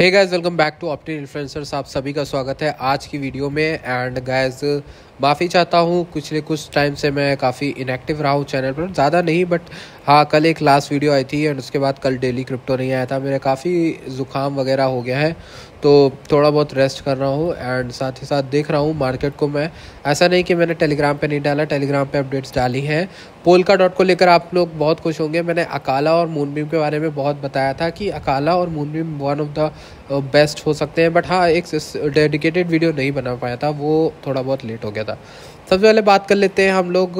Hey guys, welcome back to optin influencers. आप सभी का स्वागत है आज की वीडियो में। एंड गाइस, माफ़ी चाहता हूँ, पिछले कुछ टाइम से मैं काफ़ी इनएक्टिव रहा हूँ चैनल पर। ज़्यादा नहीं, बट हाँ, कल एक लास्ट वीडियो आई थी एंड उसके बाद कल डेली क्रिप्टो नहीं आया था। मेरे काफ़ी ज़ुकाम वगैरह हो गया है, तो थोड़ा बहुत रेस्ट कर रहा हूँ एंड साथ ही साथ देख रहा हूँ मार्केट को। मैं ऐसा नहीं कि मैंने टेलीग्राम पे नहीं डाला, टेलीग्राम पे अपडेट्स डाली हैं। पोल्का डॉट को लेकर आप लोग बहुत खुश होंगे। मैंने अकाला और मूनबीम के बारे में बहुत बताया था कि अकाला और मूनबीम वन ऑफ द बेस्ट हो सकते हैं, बट हाँ, एक डेडिकेटेड वीडियो नहीं बना पाया था, वो थोड़ा बहुत लेट हो गया था। सबसे पहले बात कर लेते हैं हम लोग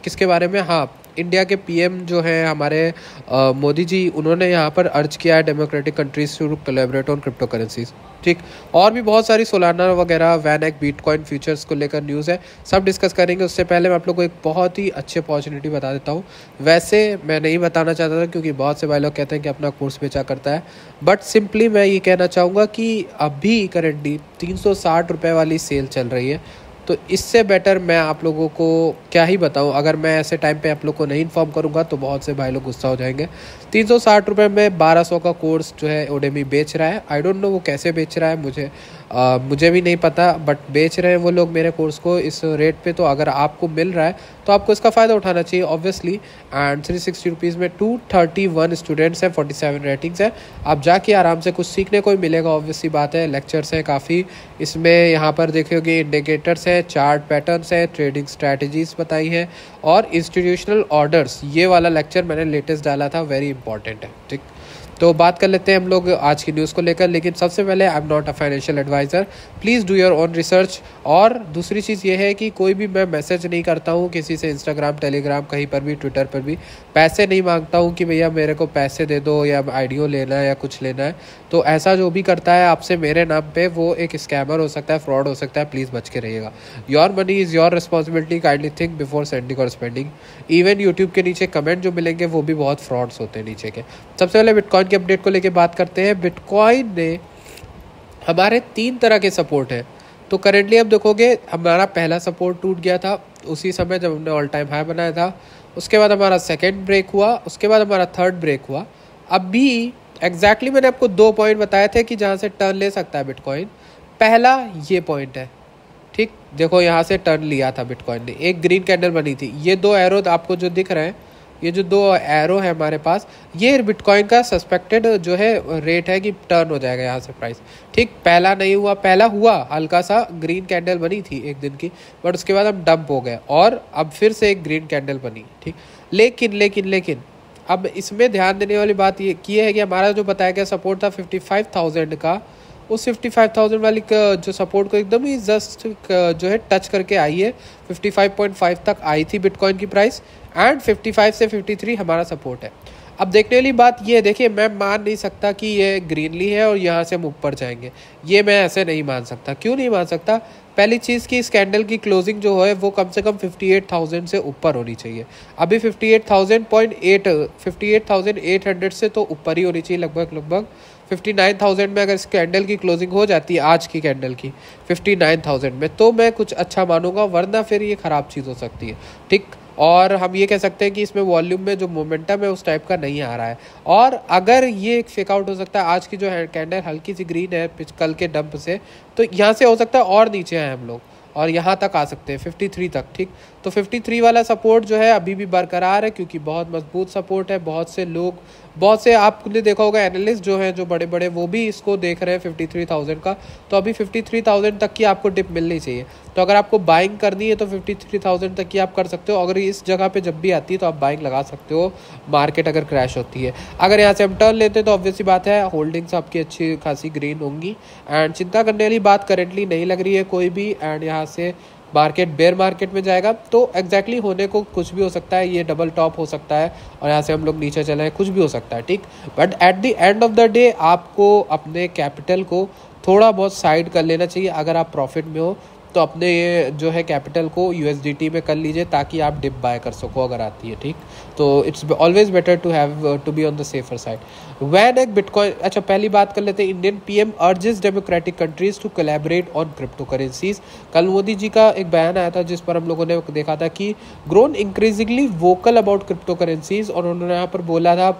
किसके बारे में। हाँ, इंडिया के पीएम जो हैं हमारे मोदी जी, उन्होंने यहाँ पर अर्ज किया है democratic countries to collaborate on crypto currencies. ठीक, और भी बहुत सारी सोलाना वगैरह वैनएक बिटकॉइन फ्यूचर्स को लेकर न्यूज़ है, सब डिस्कस करेंगे। उससे पहले मैं आप लोग को एक बहुत ही अच्छी अपॉर्चुनिटी बता देता हूँ। वैसे मैं नहीं बताना चाहता था क्योंकि बहुत से भाई लोग कहते हैं कि अपना कोर्स बेचा करता है, बट सिंपली मैं ये कहना चाहूँगा कि अभी करेंटली 360 रुपये वाली सेल चल रही है। तो इससे बेटर मैं आप लोगों को क्या ही बताऊं। अगर मैं ऐसे टाइम पे आप लोग को नहीं इन्फॉर्म करूंगा तो बहुत से भाई लोग गुस्सा हो जाएंगे। 360 रुपये में 1200 का कोर्स जो है ओडेमी बेच रहा है। आई डोंट नो वो कैसे बेच रहा है, मुझे भी नहीं पता, बट बेच रहे हैं वो लोग मेरे कोर्स को इस रेट पे। तो अगर आपको मिल रहा है तो आपको इसका फ़ायदा उठाना चाहिए ऑब्वियसली। एंड 360 रुपीज़ में 231 स्टूडेंट्स हैं, 47 रेटिंग्स हैं। आप जाके आराम से कुछ सीखने को ही मिलेगा, ऑब्वियसली बात है। लेक्चर्स हैं काफ़ी इसमें, यहाँ पर देखोगे इंडिकेटर्स हैं, चार्ट पैटर्न्स हैं, ट्रेडिंग स्ट्रैटेजीज बताई हैं और इंस्टीट्यूशनल ऑर्डर्स। ये वाला लेक्चर मैंने लेटेस्ट डाला था, वेरी इंपॉर्टेंट है। ठीक, तो बात कर लेते हैं हम लोग आज की न्यूज़ को लेकर। लेकिन सबसे पहले, I am not a financial advisor, please do your own research. और दूसरी चीज़ ये है कि कोई भी मैं मैसेज नहीं करता हूँ किसी से, इंस्टाग्राम, टेलीग्राम, कहीं पर भी, ट्विटर पर भी पैसे नहीं मांगता हूँ कि भैया मेरे को पैसे दे दो या आइडियो लेना है या कुछ लेना है। तो ऐसा जो भी करता है आपसे मेरे नाम पे, वो एक स्कैमर हो सकता है, फ्रॉड हो सकता है। प्लीज़ बच के रहिएगा। Your money is your responsibility, kindly think before sending और स्पेंडिंग। इवन यूट्यूब के नीचे कमेंट जो मिलेंगे वो भी बहुत फ्रॉड्स होते हैं नीचे के। सबसे पहले बिटकॉइन की अपडेट को लेकर बात करते हैं। बिटकॉइन ने हमारे 3 तरह के सपोर्ट है। तो करेंटली अब देखोगे, हमारा पहला सपोर्ट टूट गया था उसी समय जब हमने ऑल टाइम हाई बनाया था। उसके बाद हमारा सेकंड ब्रेक हुआ, उसके बाद हमारा थर्ड ब्रेक हुआ। अभी एग्जैक्टली मैंने आपको 2 पॉइंट बताए थे कि जहाँ से टर्न ले सकता है बिटकॉइन। पहला ये पॉइंट है, ठीक, देखो यहाँ से टर्न लिया था बिटकॉइन ने, एक ग्रीन कैंडल बनी थी। ये 2 एरो आपको जो दिख रहे हैं, ये जो 2 एरो है हमारे पास, ये बिटकॉइन का सस्पेक्टेड जो है रेट है कि टर्न हो जाएगा यहाँ से प्राइस। ठीक, पहला नहीं हुआ, पहला हुआ, हल्का सा ग्रीन कैंडल बनी थी एक दिन की, बट उसके बाद हम डंप हो गए और अब फिर से एक ग्रीन कैंडल बनी। ठीक, लेकिन अब इसमें ध्यान देने वाली बात ये है कि हमारा जो बताया गया सपोर्ट था 55,000 का, उस 55,000 वाली जो सपोर्ट को एकदम ही जस्ट जो है टच करके आई है। 55.5 तक आई थी बिटकॉइन की प्राइस एंड 55 से 53 हमारा सपोर्ट है। अब देखने वाली बात ये है, देखिए, मैं मान नहीं सकता कि ये ग्रीनली है और यहाँ से हम ऊपर जाएंगे, ये मैं ऐसे नहीं मान सकता। क्यों नहीं मान सकता? पहली चीज़ कि इस कैंडल की क्लोजिंग जो है वो कम से कम 58,000 से ऊपर होनी चाहिए। अभी 58,800 से तो ऊपर ही होनी चाहिए, लगभग 59,000 में अगर इस कैंडल की क्लोजिंग हो जाती है, आज की कैंडल की 59,000 में, तो मैं कुछ अच्छा मानूंगा, वरना फिर ये ख़राब चीज़ हो सकती है। ठीक, और हम ये कह सकते हैं कि इसमें वॉल्यूम में जो मोमेंटम है उस टाइप का नहीं आ रहा है। और अगर ये एक फेक आउट हो सकता है, आज की जो है कैंडल हल्की सी ग्रीन है कल के डंप से, तो यहाँ से हो सकता है और नीचे आए हम लोग और यहाँ तक आ सकते हैं 53 तक। ठीक, तो 53 वाला सपोर्ट जो है अभी भी बरकरार है क्योंकि बहुत मजबूत सपोर्ट है। बहुत से आपने देखा होगा एनालिस्ट जो हैं, जो बड़े बड़े, वो भी इसको देख रहे हैं 53,000 का। तो अभी 53,000 तक की आपको डिप मिलनी चाहिए। तो अगर आपको बाइंग करनी है तो 53,000 तक की आप कर सकते हो। अगर इस जगह पे जब भी आती है तो आप बाइंग लगा सकते हो, मार्केट अगर क्रैश होती है। अगर यहाँ से हम टर्न लेते हैं तो ऑब्वियसली बात है, होल्डिंग्स आपकी अच्छी खासी ग्रीन होंगी एंड चिंता करने वाली बात करेंटली नहीं लग रही है कोई भी। एंड यहाँ से मार्केट बेयर मार्केट में जाएगा तो एग्जैक्टली होने को कुछ भी हो सकता है, ये डबल टॉप हो सकता है और यहाँ से हम लोग नीचे चले, कुछ भी हो सकता है। ठीक, but at the end of the day आपको अपने कैपिटल को थोड़ा बहुत साइड कर लेना चाहिए। अगर आप प्रॉफिट में हो तो अपने ये जो है कैपिटल को USDT में कर लीजिए ताकि आप डिप बाय कर सको अगर आती है। ठीक, तो it's always better to be on the safer side when एक बिटकॉइन। अच्छा, पहली बात कर लेते हैं, Indian PM urges democratic countries to collaborate on crypto currencies. कल मोदी जी का एक बयान आया था जिस पर हम लोगों ने देखा था कि grown increasingly vocal about crypto currencies, और उन्होंने यहाँ पर बोला था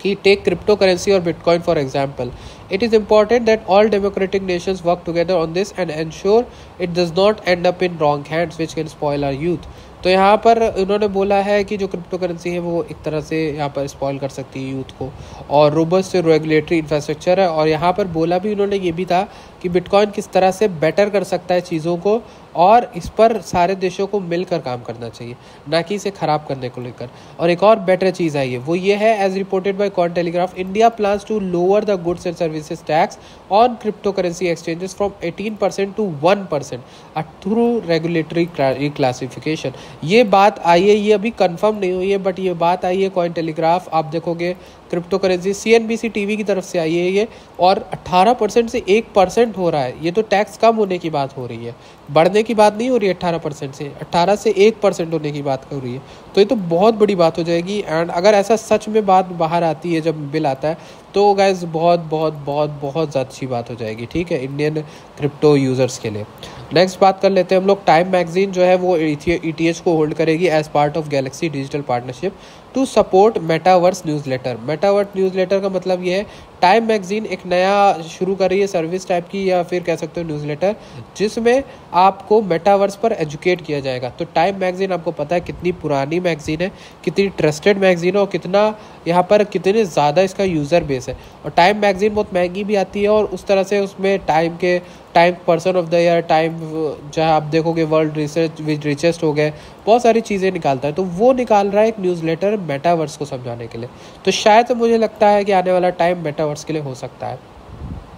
कि take cryptocurrency or Bitcoin for example. It is important that all democratic nations work together on this and ensure it does not end up in wrong hands which can spoil our youth. तो यहाँ पर उन्होंने बोला है कि जो crypto currency है वो एक तरह से यहाँ पर स्पॉइल कर सकती है यूथ को, और रोबस्ट रेगुलेटरी इंफ्रास्ट्रक्चर है। और यहाँ पर बोला भी उन्होंने ये भी था कि बिटकॉइन किस तरह से बेटर कर सकता है चीज़ों को, और इस पर सारे देशों को मिलकर काम करना चाहिए, ना कि इसे ख़राब करने को लेकर। और एक और बेटर चीज़ आई है वो ये है, as reported by Cointelegraph, India plans to lower the goods and services tax on crypto currency exchanges from 18% to 1% through regulatory classification. ये बात आई है, ये अभी कंफर्म नहीं हुई है, बट ये बात आई है कॉइन टेलीग्राफ, आप देखोगे क्रिप्टो करेंसी CNBC टीवी की तरफ से आई है ये, और 18% से 1% हो रहा है। ये तो टैक्स कम होने की बात हो रही है, बढ़ने की बात नहीं हो रही है। 18% से 18 से 1% होने की बात हो रही है, तो ये तो बहुत बड़ी बात हो जाएगी। एंड अगर ऐसा सच में बात बाहर आती है, जब बिल आता है, तो गाइस बहुत बहुत बहुत बहुत ज़्यादा अच्छी बात हो जाएगी, ठीक है, इंडियन क्रिप्टो यूज़र्स के लिए। नेक्स्ट बात कर लेते हैं हम लोग। टाइम मैगजीन जो है वो ETH को होल्ड करेगी as part of Galaxy Digital partnership to support metaverse newsletter. Metaverse newsletter का मतलब ये है, टाइम मैगजीन एक नया शुरू कर रही है सर्विस टाइप की, या फिर कह सकते हो न्यूज़लेटर, जिसमें आपको मेटावर्स पर एजुकेट किया जाएगा। तो टाइम मैगजीन आपको पता है कितनी पुरानी मैगजीन है, कितनी ट्रस्टेड मैगजीन है, और कितना यहाँ पर कितने ज़्यादा इसका यूज़र बेस है। और टाइम मैगजीन बहुत महंगी भी आती है, और उस तरह से उसमें time person of the year, time जहाँ आप देखोगे वर्ल्ड रिचेस्ट हो गए, बहुत सारी चीज़ें निकालता है। तो वो निकाल रहा है एक न्यूज़लेटर मेटावर्स को समझाने के लिए। तो शायद मुझे लगता है कि आने वाला टाइम मेटावर्स के लिए हो सकता है।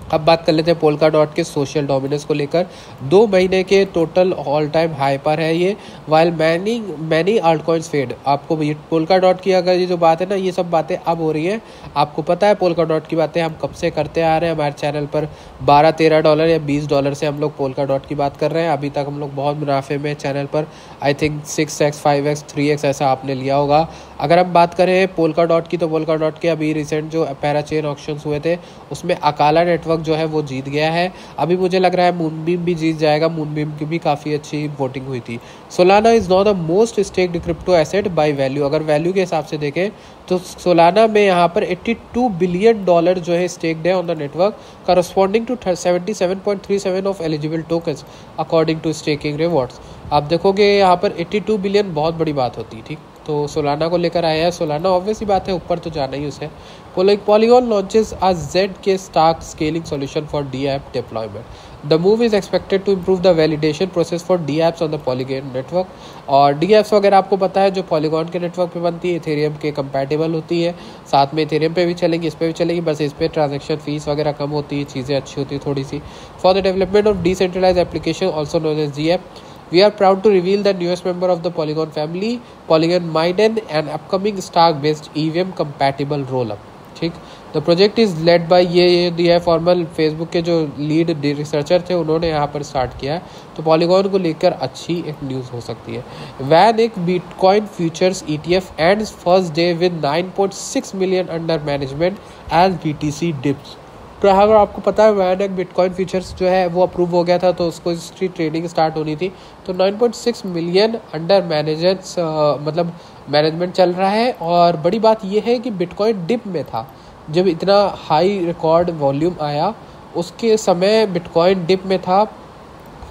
अब बात कर लेते हैं पोल्का डॉट के सोशल डोमिनेंस को लेकर। 2 महीने के टोटल ऑल टाइम हाई पर है ये, while many altcoins fade. आपको ये पोल्का डॉट की अगर ये जो बात है ना, ये सब बातें अब हो रही हैं। आपको पता है पोल्का डॉट की बातें हम कब से करते आ रहे हैं हमारे चैनल पर। $12-13 या $20 से हम लोग पोल्का डॉट की बात कर रहे हैं। अभी तक हम लोग बहुत मुनाफे में चैनल पर, I think 6x 5x 3x ऐसा आपने लिया होगा। अगर हम बात करें पोल्का डॉट की, तो पोल्का डॉट के अभी रिसेंट जो पैराचेन ऑक्शंस हुए थे, उसमें अकाला नेटवर्क जो है वो जीत गया है। अभी मुझे लग रहा है मूनबीम भी जीत जाएगा, मूनबीम की भी काफ़ी अच्छी वोटिंग हुई थी। Solana is now the most stacked crypto asset by value. अगर वैल्यू के हिसाब से देखें तो सोलाना में यहाँ पर $82 बिलियन जो है स्टेक्ड है on the network, corresponding to 77.37 of eligible tokens according to staking rewards. आप देखोगे यहाँ पर 82 बिलियन बहुत बड़ी बात होती है, ठीक। तो सोलाना को लेकर आया है। सोलाना ऑब्वियस ही बात है, ऊपर तो जाना ही उसे। Polygon launches a ZK Stack scaling solution for DApp deployment. The move is expected to improve the validation process for DApps on the Polygon network. और DApps वगैरह आपको पता है जो Polygon के नेटवर्क पे बनती है, इथेरियम के कंपैटिबल होती है, साथ में इथेरियम पे भी चलेंगी, इस पे भी चलेगी, बस इस पे ट्रांजेक्शन फीस वगैरह कम होती है, चीज़ें अच्छी होती है थोड़ी सी। For the development of decentralise application also known as DApp, we are proud to reveal the newest member of the Polygon family, Polygon Maiden, an upcoming Stack-based EVM compatible rollup. ठीक, the project is led by ये दिया है formal Facebook के जो lead researcher थे, उन्होंने यहाँ पर स्टार्ट किया है। तो पॉलीगॉन को लेकर अच्छी एक न्यूज़ हो सकती है। VanEck bitcoin futures ETF ends first day with 9.6 million under management as BTC dips. तो अगर आपको पता है वैन एक बिटकॉइन फ्यूचर्स जो है वो अप्रूव हो गया था, तो उसको इसकी ट्रेडिंग स्टार्ट होनी थी। तो 9.6 मिलियन अंडर मैनेजेंस मतलब मैनेजमेंट चल रहा है। और बड़ी बात यह है कि बिटकॉइन डिप में था, जब इतना हाई रिकॉर्ड वॉल्यूम आया उसके समय बिटकॉइन डिप में था,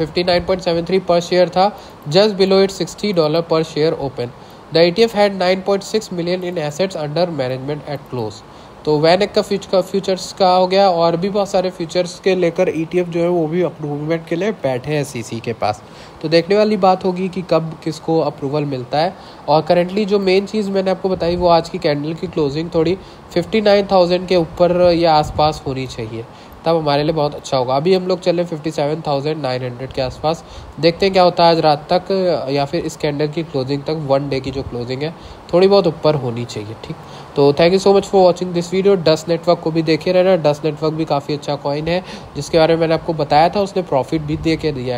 59.73 पर शेयर था, जस्ट बिलो इट $60 पर share open. The ETF had 9.6 million in assets under management eight close. तो वैनएक का फ्यूचर्स का हो गया, और भी बहुत सारे फ्यूचर्स के लेकर ETF जो है वो भी अप्रूवमेंट के लिए बैठे हैं SEC के पास। तो देखने वाली बात होगी कि कब किसको अप्रूवल मिलता है। और करेंटली जो मेन चीज़ मैंने आपको बताई वो आज की कैंडल की क्लोजिंग थोड़ी 59,000 के ऊपर या आसपास होनी चाहिए, तब हमारे लिए बहुत अच्छा होगा। अभी हम लोग चले 57,900 के आसपास, देखते हैं क्या होता है आज रात तक, या फिर इस कैंडल की क्लोजिंग तक, 1 डे की जो क्लोजिंग है थोड़ी बहुत ऊपर होनी चाहिए, ठीक। तो thank you so much for watching this video. Dust network को भी देखे रहना। डस्ट नेटवर्क भी काफ़ी अच्छा कॉइन है, जिसके बारे में मैंने आपको बताया था, उसने प्रॉफिट भी दे दिया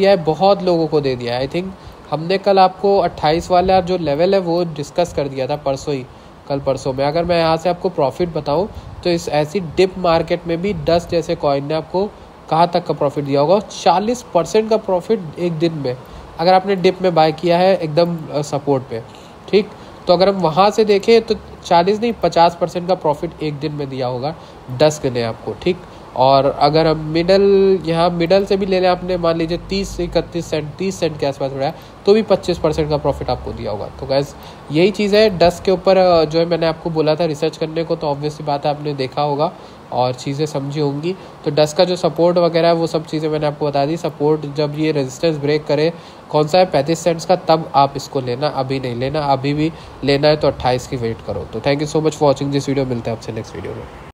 है, बहुत लोगों को दे दिया है। आई थिंक हमने कल आपको 28 वाला जो लेवल है वो डिस्कस कर दिया था कल परसों में। अगर मैं यहाँ से आपको प्रॉफिट बताऊँ तो इस ऐसी डिप मार्केट में भी डस्ट जैसे कॉइन ने आपको कहाँ तक का प्रॉफिट दिया होगा, 40% का प्रॉफिट एक दिन में, अगर आपने डिप में बाय किया है एकदम सपोर्ट पे, ठीक। तो अगर हम वहाँ से देखें तो 40 नहीं 50% का प्रॉफिट एक दिन में दिया होगा डस्क ने आपको, ठीक। और अगर हम यहाँ मिडल से भी ले लें आपने, मान लीजिए 30 से 31 सेंट 30 सेंट के आसपास बढ़ाया, तो भी 25% का प्रॉफिट आपको दिया होगा। तो गैस यही चीज़ है डस्क के ऊपर, जो है मैंने आपको बोला था रिसर्च करने को, तो ऑब्वियसली बात है आपने देखा होगा और चीज़ें समझी होंगी। तो डस्क का जो सपोर्ट वगैरह है वो सब चीज़ें मैंने आपको बता दी। सपोर्ट जब ये रेजिस्टेंस ब्रेक करे, कौन सा है 35 सेंट्स का, तब आप इसको लेना, अभी नहीं लेना। अभी भी लेना है तो 28 की वेट करो। तो thank you so much for watching this video, मिलते हैं आपसे नेक्स्ट वीडियो में।